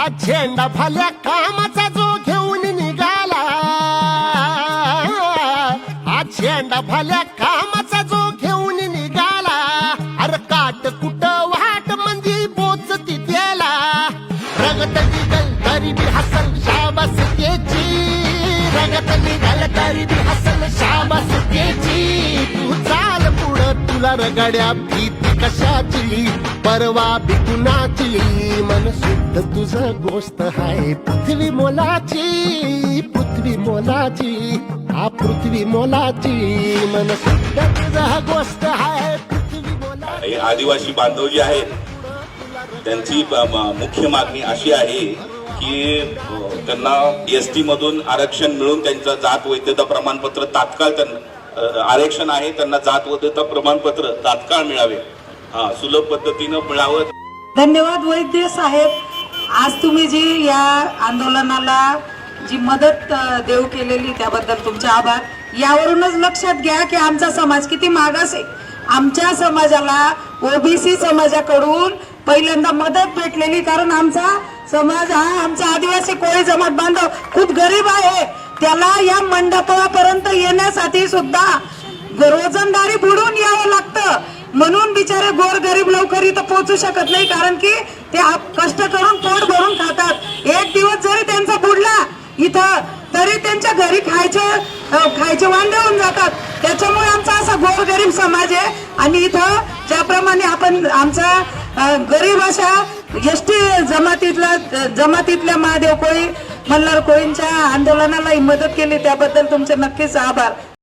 हा झेंडा भल्या कामाचा जो घेऊन निघाला, हा झेंडा भल्या कामाचा जो घेऊन निघाला, अरे काट कुट वाट मंदी पोचती त्याला, रगत निघल तरी बी हसल शाबास त्याची, रगत निघल तरी बी हसल शाबास त्याची, तू चाल पुढं तुला रगड्या भीती कशाची, परवा बी कुणाची, मन शुद्ध तुझं गोष्ट हाय पृथ्वी मोलाची, पृथ्वी मोलाची, हा पृथ्वी मोलाची, मन शुद्ध तुझं गोष्ट हाय पृथ्वी मोलाची। हे आदिवासी बांधव जे आहेत त्यांची मुख्य मागणी अशी आहे की त्यांना एसटी मधून आरक्षण मिळून त्यांचं जात वैधता प्रमाणपत्र तात्काळ, त्यांना आरक्षण आहे त्यांना जात वैधता प्रमाणपत्र तात्काळ मिळावे, सुलभ पद्धतीनं मिळावं। धन्यवाद वैद्य साहेब, आज तुम्ही जी या आंदोलनाला जी मदत देऊ केलेली त्याबद्दल तुमचे आभार। यावरूनच लक्षात घ्या की आमचा समाज किती मागास आहे। आमच्या समाजाला ओबीसी समाजाकडून पहिल्यांदा मदत भेटलेली, कारण आमचा समाज हा आमचा आदिवासी कोळी जमात बांधव खूप गरीब आहे, त्याला या मंडपापर्यंत येण्यासाठी सुद्धा रोजंदारी बुडून यावं लागतं, म्हणून बिचारे गोरगरीब लवकर इथं पोहोचू शकत नाही, कारण की ते कष्ट करून पोट भरून खातात। एक दिवस जरी त्यांचा बुडला इथं तरी त्यांच्या घरी खायचे वांदे होऊन जातात। त्याच्यामुळे आमचा असा गोरगरीब समाज आहे, आणि इथं ज्याप्रमाणे आपण आमचा गरीब अशा एसटी जमातीतल्या महादेव कोळी मल्हार कोळींच्या आंदोलनाला मदत केली त्याबद्दल तुमचे नक्कीच आभार।